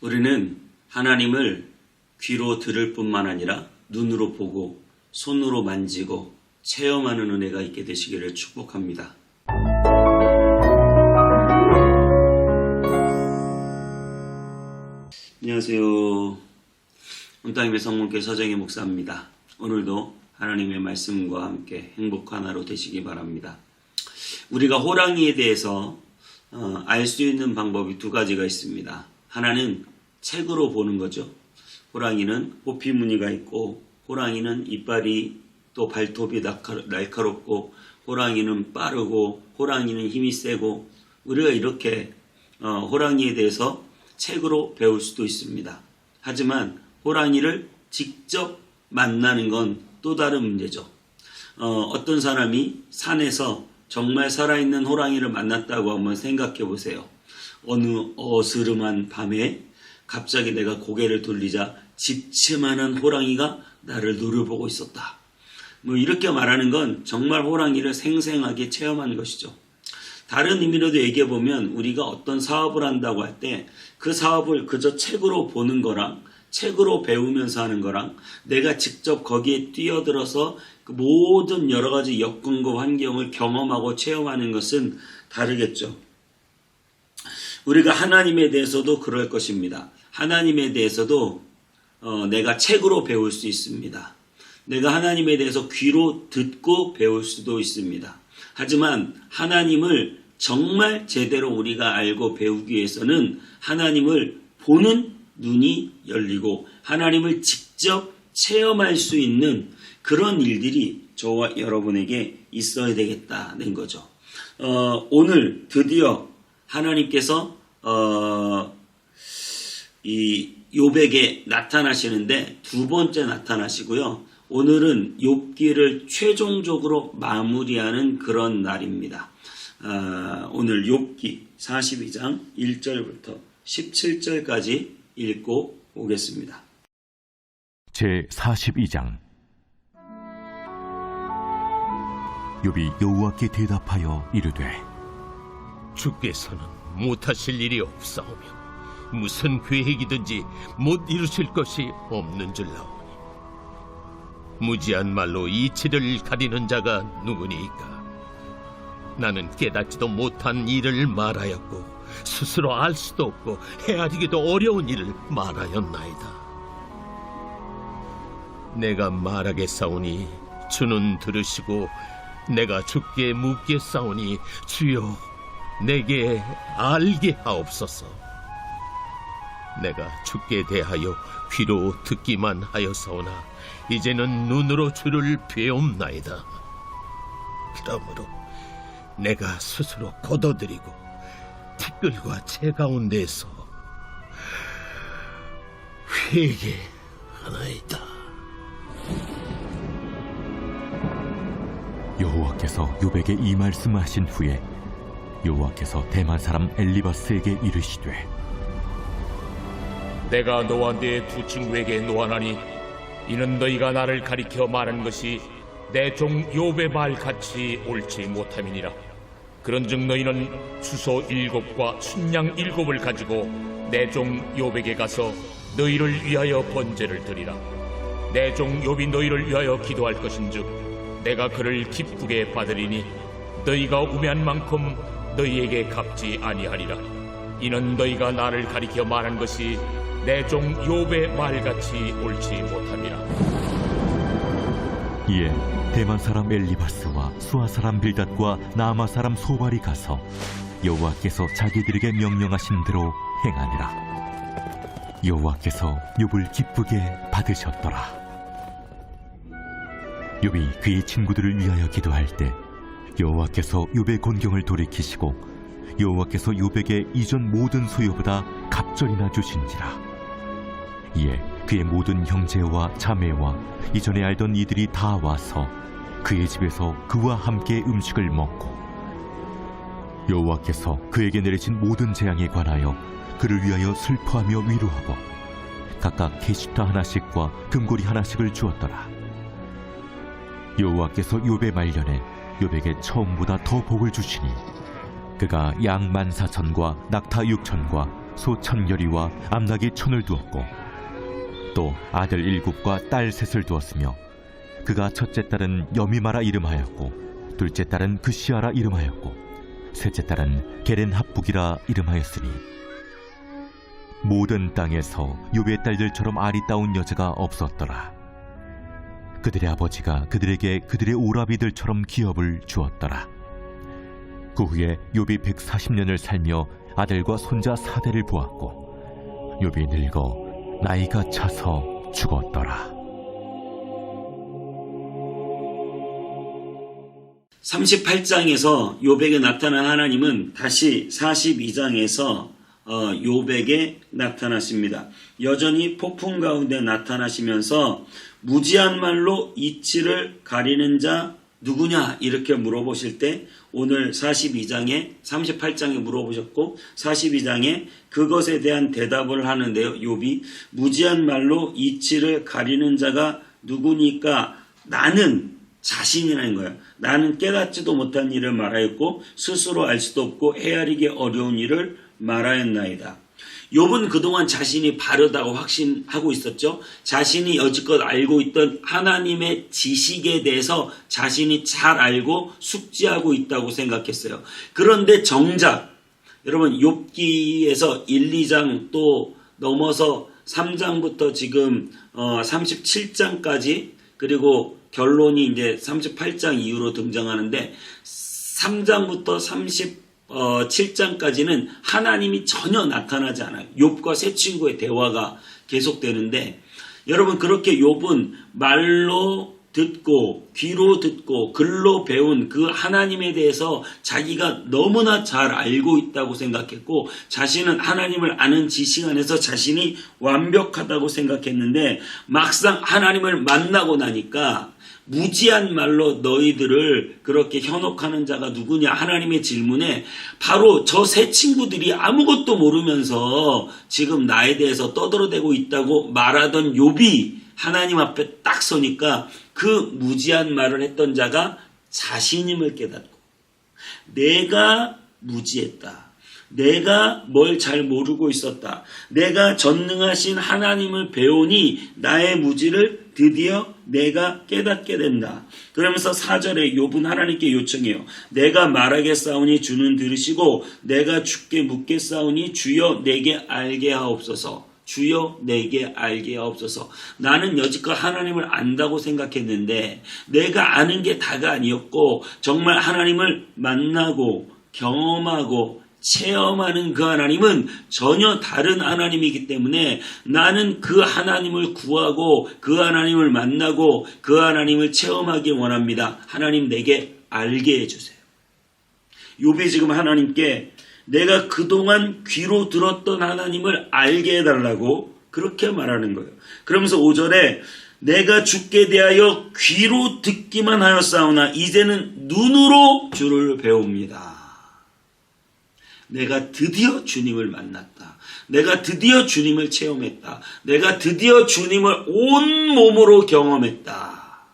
우리는 하나님을 귀로 들을 뿐만 아니라 눈으로 보고 손으로 만지고 체험하는 은혜가 있게 되시기를 축복합니다. 안녕하세요. 온땅님의 성문교회 서정희 목사입니다. 오늘도 하나님의 말씀과 함께 행복한 하루 되시기 바랍니다. 우리가 호랑이에 대해서 알 수 있는 방법이 두 가지가 있습니다. 하나는 책으로 보는 거죠. 호랑이는 호피무늬가 있고, 호랑이는 이빨이 또 발톱이 날카롭고, 호랑이는 빠르고, 호랑이는 힘이 세고, 우리가 이렇게 호랑이에 대해서 책으로 배울 수도 있습니다. 하지만 호랑이를 직접 만나는 건 또 다른 문제죠. 어떤 사람이 산에서 정말 살아있는 호랑이를 만났다고 한번 생각해 보세요. 어느 어스름한 밤에 갑자기 내가 고개를 돌리자 집채만한 호랑이가 나를 노려보고 있었다. 이렇게 말하는 건 정말 호랑이를 생생하게 체험한 것이죠. 다른 의미로도 얘기해 보면 우리가 어떤 사업을 한다고 할 때 그 사업을 그저 책으로 보는 거랑 책으로 배우면서 하는 거랑 내가 직접 거기에 뛰어들어서 그 모든 여러 가지 여건과 환경을 경험하고 체험하는 것은 다르겠죠. 우리가 하나님에 대해서도 그럴 것입니다. 하나님에 대해서도 내가 책으로 배울 수 있습니다. 내가 하나님에 대해서 귀로 듣고 배울 수도 있습니다. 하지만 하나님을 정말 제대로 우리가 알고 배우기 위해서는 하나님을 보는 눈이 열리고 하나님을 직접 체험할 수 있는 그런 일들이 저와 여러분에게 있어야 되겠다는 거죠. 오늘 드디어 하나님께서 이 욥에게 나타나시는데 두 번째 나타나시고요. 오늘은 욥기를 최종적으로 마무리하는 그런 날입니다. 오늘 욥기 42장 1절부터 17절까지 읽고 오겠습니다. 제42장. 욥이 여호와께 대답하여 이르되 주께서는 못하실 일이 없사오며 무슨 계획이든지 못 이루실 것이 없는 줄 나오니 무지한 말로 이치를 가리는 자가 누구니이까. 나는 깨닫지도 못한 일을 말하였고 스스로 알 수도 없고 헤아리기도 어려운 일을 말하였나이다. 내가 말하겠사오니 주는 들으시고 내가 주께 묻겠사오니 주여 내게 알게 하옵소서. 내가 주께 대하여 귀로 듣기만 하였사오나 이제는 눈으로 주를 배움나이다. 그러므로 내가 스스로 거둬들이고 티끌과 채 가운데서 회개하나이다. 여호와께서 욥에게 이 말씀하신 후에 여호와께서 대만 사람 엘리바스에게 이르시되 내가 너와 네 두 친구에게 노하나니 이는 너희가 나를 가리켜 말한 것이 내 종 욥의 말같이 옳지 못함이니라. 그런즉 너희는 수소 7과 순양 7을 가지고 내 종 욥에게 가서 너희를 위하여 번제를 드리라. 내 종 욥이 너희를 위하여 기도할 것인즉 내가 그를 기쁘게 받으리니 너희가 우매한 만큼 너희에게 갚지 아니하리라. 이는 너희가 나를 가리켜 말한 것이 내 종 욥의 말같이 옳지 못함이라. 이에 대만 사람 엘리바스와 수아 사람 빌닷과 나아마 사람 소발이 가서 여호와께서 자기들에게 명령하신 대로 행하니라. 여호와께서 욥을 기쁘게 받으셨더라. 욥이 그의 친구들을 위하여 기도할 때 여호와께서 욥의 곤경을 돌이키시고 여호와께서 욥에게 이전 모든 소유보다 갑절이나 주신지라. 이에 그의 모든 형제와 자매와 이전에 알던 이들이 다 와서 그의 집에서 그와 함께 음식을 먹고 여호와께서 그에게 내리신 모든 재앙에 관하여 그를 위하여 슬퍼하며 위로하고 각각 게시타 하나씩과 금고리 하나씩을 주었더라. 여호와께서 욥의 말년에 욥에게 처음보다 더 복을 주시니 그가 양 14,000과 낙타 6,000과 소 1000여리와 암나기 1000을 두었고 또 아들 7과 딸 3을 두었으며 그가 첫째 딸은 여미마라 이름하였고 둘째 딸은 그시아라 이름하였고 셋째 딸은 게렌합북이라 이름하였으니 모든 땅에서 욥의 딸들처럼 아리따운 여자가 없었더라. 그들의 아버지가 그들에게 그들의 오라비들처럼 기업을 주었더라. 그 후에 욥이 140년을 살며 아들과 손자 4대를 보았고 욥이 늙어 나이가 차서 죽었더라. 38장에서 욥에게 나타난 하나님은 다시 42장에서 욥에게 나타나십니다. 여전히 폭풍 가운데 나타나시면서 무지한 말로 이치를 가리는 자 누구냐 이렇게 물어보실 때 오늘 38장에 물어보셨고 42장에 그것에 대한 대답을 하는데요. 욥이 무지한 말로 이치를 가리는 자가 누구니까 나는 자신이라는 거예요. 나는 깨닫지도 못한 일을 말하였고 스스로 알 수도 없고 헤아리기 어려운 일을 말하였나이다. 욥은 그동안 자신이 바르다고 확신하고 있었죠. 자신이 여지껏 알고 있던 하나님의 지식에 대해서 자신이 잘 알고 숙지하고 있다고 생각했어요. 그런데 정작 여러분 욥기에서 1, 2장 또 넘어서 3장부터 지금 37장까지 그리고 결론이 이제 38장 이후로 등장하는데 3장부터 37장까지는 하나님이 전혀 나타나지 않아요. 욥과 세 친구의 대화가 계속되는데 여러분 그렇게 욥은 말로 듣고 귀로 듣고 글로 배운 그 하나님에 대해서 자기가 너무나 잘 알고 있다고 생각했고 자신은 하나님을 아는 지식 안에서 자신이 완벽하다고 생각했는데 막상 하나님을 만나고 나니까 무지한 말로 너희들을 그렇게 현혹하는 자가 누구냐 하나님의 질문에 바로 저 세 친구들이 아무것도 모르면서 지금 나에 대해서 떠들어대고 있다고 말하던 욥이 하나님 앞에 딱 서니까 그 무지한 말을 했던 자가 자신임을 깨닫고 내가 무지했다. 내가 뭘 잘 모르고 있었다. 내가 전능하신 하나님을 배우니 나의 무지를 드디어 내가 깨닫게 된다. 그러면서 4절에 욥은 하나님께 요청해요. 내가 말하겠사오니 주는 들으시고 내가 주께 묻겠사오니 주여 내게 알게 하옵소서. 주여 내게 알게 하옵소서. 나는 여지껏 하나님을 안다고 생각했는데 내가 아는 게 다가 아니었고 정말 하나님을 만나고 경험하고 체험하는 그 하나님은 전혀 다른 하나님이기 때문에 나는 그 하나님을 구하고 그 하나님을 만나고 그 하나님을 체험하기 원합니다. 하나님 내게 알게 해주세요. 욥이 지금 하나님께 내가 그동안 귀로 들었던 하나님을 알게 해달라고 그렇게 말하는 거예요. 그러면서 5절에 내가 주께 대하여 귀로 듣기만 하였사오나 이제는 눈으로 주를 배웁니다. 내가 드디어 주님을 만났다. 내가 드디어 주님을 체험했다. 내가 드디어 주님을 온 몸으로 경험했다.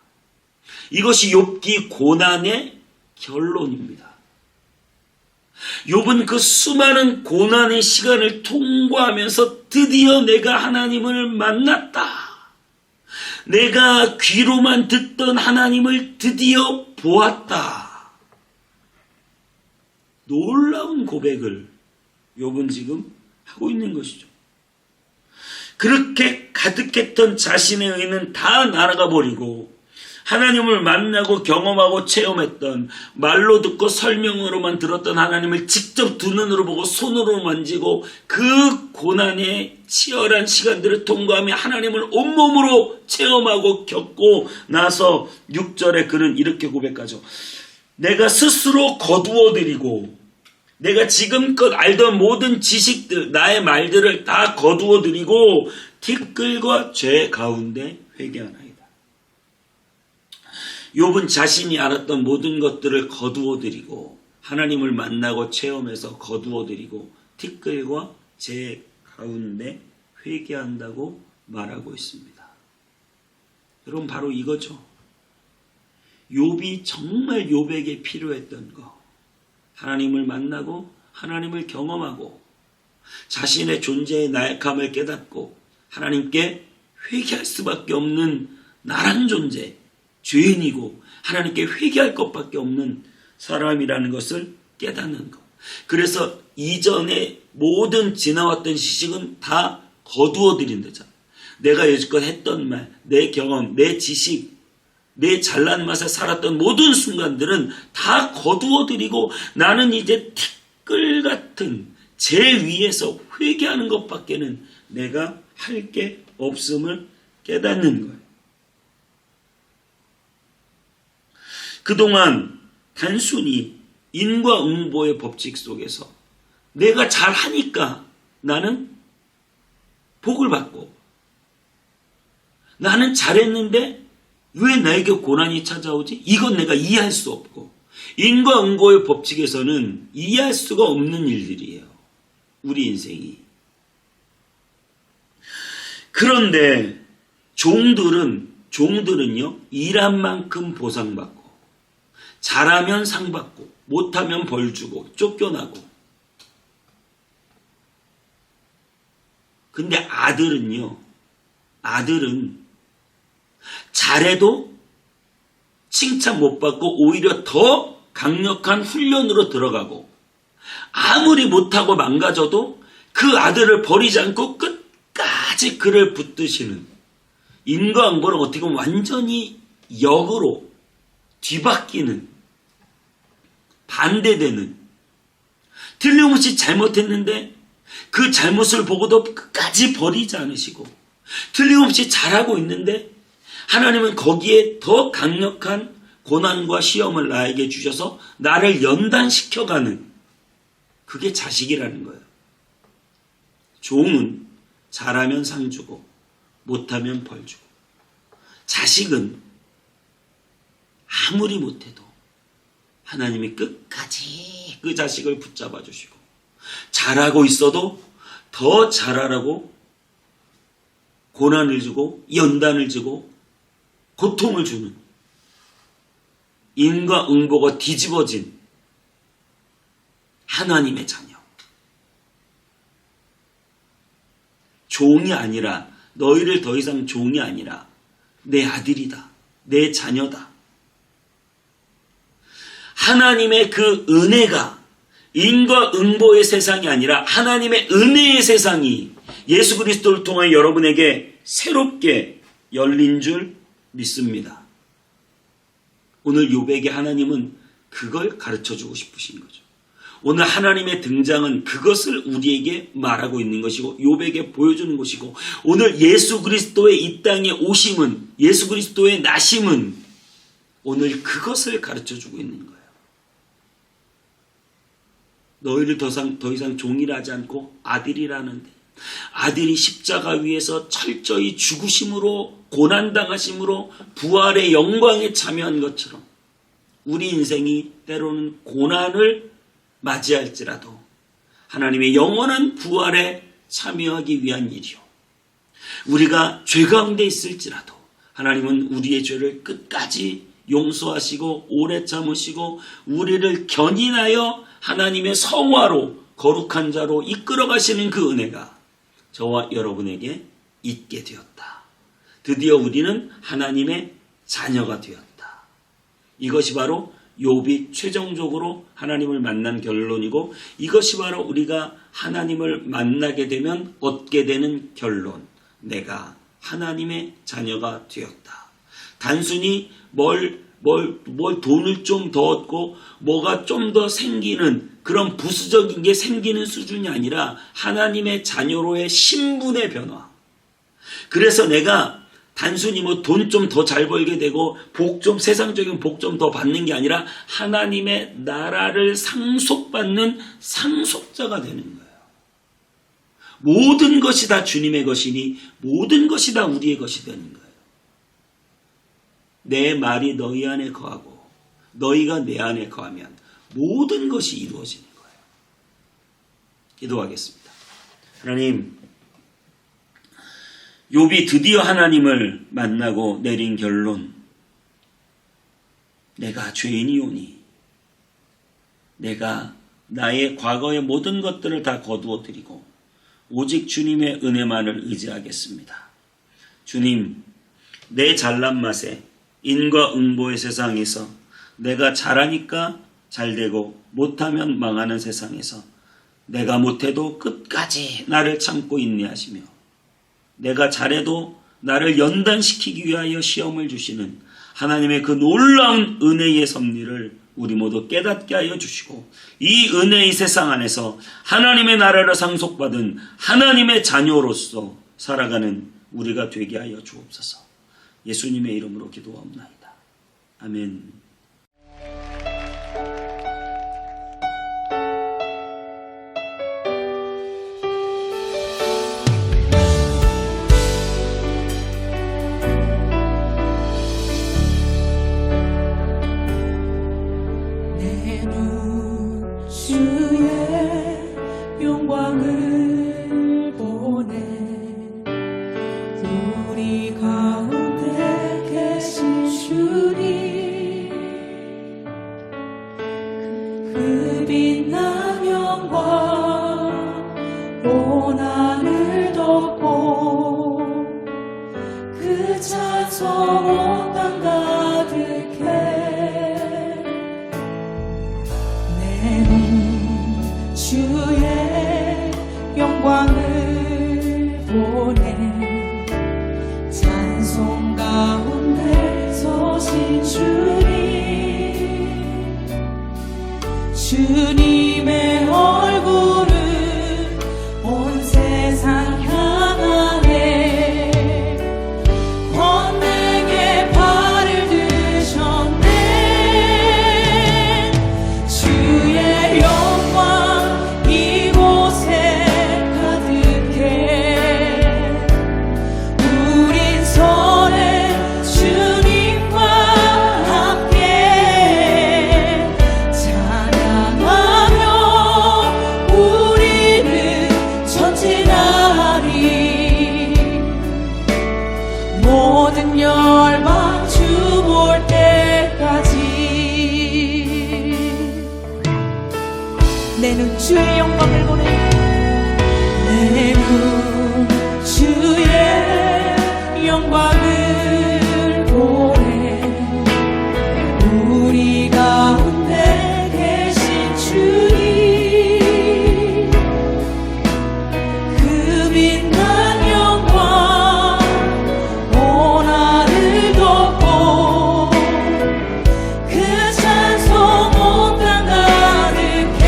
이것이 욥기 고난의 결론입니다. 욥은 그 수많은 고난의 시간을 통과하면서 드디어 내가 하나님을 만났다. 내가 귀로만 듣던 하나님을 드디어 보았다. 놀라운 고백을 욥은 지금 하고 있는 것이죠. 그렇게 가득했던 자신의 의는 다 날아가 버리고 하나님을 만나고 경험하고 체험했던 말로 듣고 설명으로만 들었던 하나님을 직접 두 눈으로 보고 손으로 만지고 그 고난의 치열한 시간들을 통과하며 하나님을 온몸으로 체험하고 겪고 나서 6절에 그는 이렇게 고백하죠. 내가 스스로 거두어드리고 내가 지금껏 알던 모든 지식들 나의 말들을 다 거두어드리고 티끌과 죄 가운데 회개하나이다. 욥은 자신이 알았던 모든 것들을 거두어드리고 하나님을 만나고 체험해서 거두어드리고 티끌과 죄 가운데 회개한다고 말하고 있습니다. 여러분 바로 이거죠. 욥이 정말 욥에게 필요했던 거. 하나님을 만나고 하나님을 경험하고 자신의 존재의 나약함을 깨닫고 하나님께 회개할 수밖에 없는 나란 존재, 죄인이고 하나님께 회개할 것밖에 없는 사람이라는 것을 깨닫는 것. 그래서 이전에 모든 지나왔던 지식은 다 거두어 드린다잖아. 내가 여지껏 했던 말, 내 경험, 내 지식, 내 잘난 맛에 살았던 모든 순간들은 다 거두어 드리고 나는 이제 티끌 같은 제 위에서 회개하는 것밖에는 내가 할 게 없음을 깨닫는 거예요. 그동안 단순히 인과응보의 법칙 속에서 내가 잘하니까 나는 복을 받고, 나는 잘했는데 왜 나에게 고난이 찾아오지? 이건 내가 이해할 수 없고, 인과응보의 법칙에서는 이해할 수가 없는 일들이에요. 우리 인생이. 그런데 종들은요, 일한 만큼 보상받고, 잘하면 상받고, 못하면 벌주고, 쫓겨나고. 근데 아들은 잘해도 칭찬 못 받고 오히려 더 강력한 훈련으로 들어가고, 아무리 못하고 망가져도 그 아들을 버리지 않고 끝까지 그를 붙드시는, 인과응보는 어떻게 보면 완전히 역으로 뒤바뀌는, 반대되는, 틀림없이 잘못했는데 그 잘못을 보고도 끝까지 버리지 않으시고, 틀림없이 잘하고 있는데 하나님은 거기에 더 강력한 고난과 시험을 나에게 주셔서 나를 연단시켜가는, 그게 자식이라는 거예요. 종은 잘하면 상 주고 못하면 벌 주고, 자식은 아무리 못해도 하나님이 끝까지 그 자식을 붙잡아 주시고, 잘하고 있어도 더 잘하라고 고난을 주고 연단을 주고 고통을 주는, 인과응보가 뒤집어진 하나님의 자녀. 종이 아니라, 너희를 더 이상 종이 아니라 내 아들이다, 내 자녀다. 하나님의 그 은혜가 인과응보의 세상이 아니라 하나님의 은혜의 세상이 예수 그리스도를 통해 여러분에게 새롭게 열린 줄 믿습니다. 오늘 욥에게 하나님은 그걸 가르쳐주고 싶으신 거죠. 오늘 하나님의 등장은 그것을 우리에게 말하고 있는 것이고, 욥에게 보여주는 것이고, 오늘 예수 그리스도의 이 땅에 오심은, 예수 그리스도의 나심은 오늘 그것을 가르쳐주고 있는 거예요. 너희를 더 이상 종이라 하지 않고 아들이라는데, 아들이 십자가 위에서 철저히 죽으심으로, 고난당하심으로 부활의 영광에 참여한 것처럼 우리 인생이 때로는 고난을 맞이할지라도 하나님의 영원한 부활에 참여하기 위한 일이요, 우리가 죄 가운데 있을지라도 하나님은 우리의 죄를 끝까지 용서하시고 오래 참으시고 우리를 견인하여 하나님의 성화로, 거룩한 자로 이끌어 가시는 그 은혜가 저와 여러분에게 있게 되었다. 드디어 우리는 하나님의 자녀가 되었다. 이것이 바로 욥이 최종적으로 하나님을 만난 결론이고, 이것이 바로 우리가 하나님을 만나게 되면 얻게 되는 결론. 내가 하나님의 자녀가 되었다. 단순히 뭘 돈을 좀 더 얻고 뭐가 좀 더 생기는 그런 부수적인 게 생기는 수준이 아니라 하나님의 자녀로의 신분의 변화. 그래서 내가 단순히 돈 좀 더 잘 벌게 되고 세상적인 복 좀 더 받는 게 아니라 하나님의 나라를 상속받는 상속자가 되는 거예요. 모든 것이 다 주님의 것이니 모든 것이 다 우리의 것이 되는 거예요. 내 말이 너희 안에 거하고 너희가 내 안에 거하면 모든 것이 이루어지는 거예요. 기도하겠습니다. 하나님, 욥이 드디어 하나님을 만나고 내린 결론, 내가 죄인이오니 내가 나의 과거의 모든 것들을 다 거두어 드리고 오직 주님의 은혜만을 의지하겠습니다. 주님, 내 잘난 맛에 인과 응보의 세상에서 내가 잘하니까 잘되고 못하면 망하는 세상에서 내가 못해도 끝까지 나를 참고 인내하시며 내가 잘해도 나를 연단시키기 위하여 시험을 주시는 하나님의 그 놀라운 은혜의 섭리를 우리 모두 깨닫게 하여 주시고 이 은혜의 세상 안에서 하나님의 나라를 상속받은 하나님의 자녀로서 살아가는 우리가 되게 하여 주옵소서. 예수님의 이름으로 기도하옵나이다. 아멘. 주의 영광을 보내 우리 가운데 계신 주님 그 빛난 영광 온 하늘 덮고 그 찬송 온 땅 가득해 주의 영광을 보내 찬송 가운데 서신 주님의 얼굴을 온 세상 향하네 권능의 발을 드셨네 주의 영광 이곳에 가득해 우린 선해 주님과 함께 찬양하며 우리는 전진하리 모든 열방 주 볼 때까지 내 눈 주의 영광을 보내 내 눈 주의 영광을 보내 우리 가운데 계신 주님 그 빛난 영광 온 하늘 덮고 그 찬송 온 땅 가득해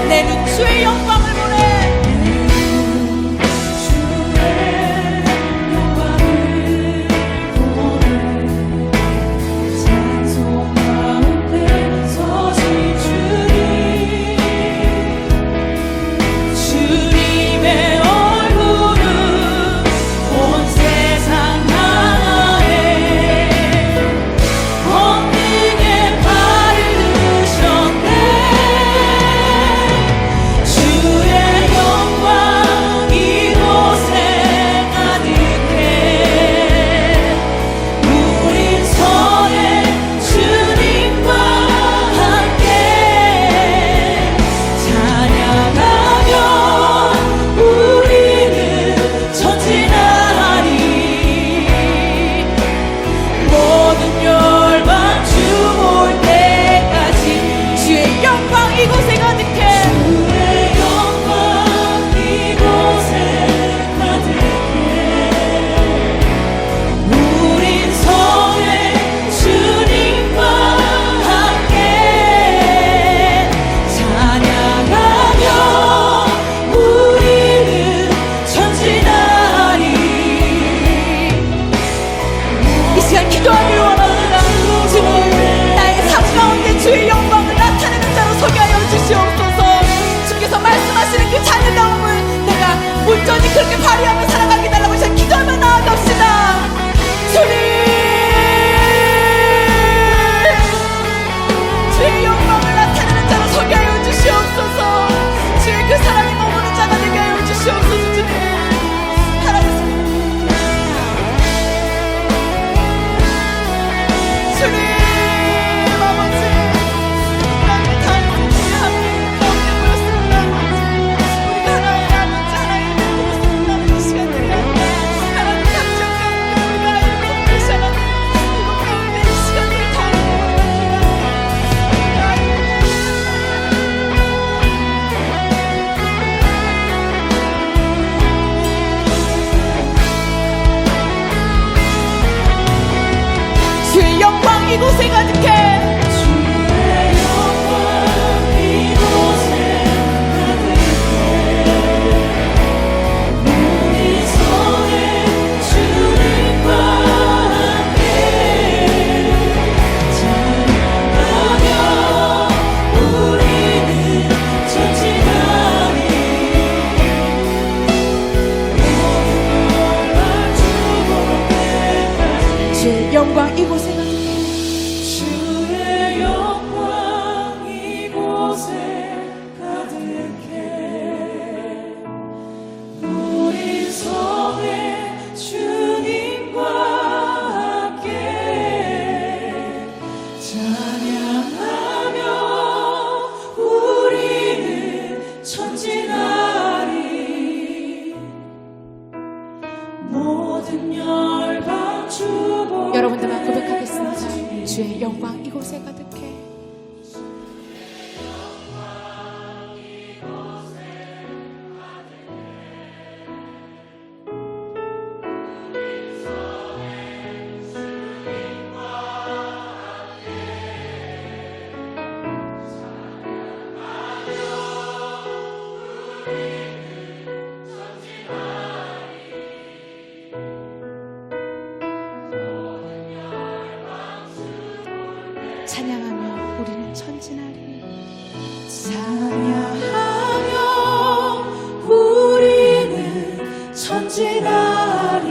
내 눈 주의 영광을 보내 주의 영광을 보내 찬송 가운데 서신 주님의 얼굴은 온 세상 향하네 권능의 발을 드셨네 주의 영광 이곳에 가득해 우린 선해 주님과 함께 찬양하며 우리는 전진하리 모든 열방 주 볼 때까지 주의 영광 이곳에 가득해 주의 영광 이곳에 가득해 우린 선해 주님과 함께 찬양하며 우리는 전진하리 이 시간 기도하기를 원합니다. 주님 나의 삶 가운데 주의 영광을 나타내는 자로 서게 하여 주시옵소서. 주께서 말씀하시는 그 자녀다움을 내가 온전히 그렇게 발휘하며 살아가게 달라고 시간 기도하며 나아갑시다. 주님 주의 영광을 나타내는 자로 서게 하여 주시옵소서. 주의 그 사랑이 머무는 자가 되게 하여 주시옵소서. 주님 하나님 주님 아버지 우리 하나님 다 함께 가운데 모였습니다. 아버지 우리가 하나의 아버지 이곳에 가득해. 주의 영광 이곳에 가득해. 주의 영광 이곳에 가득해. 우리 성에 주님과 함께 찬양하며 우리는 전진하리. 모든 열방 주보. 여러분들만 고백하겠습니다. 주의 영광 이곳에 가득해. 찬양하며 우리는 천진하리. 찬양하며 우리는 천진하리.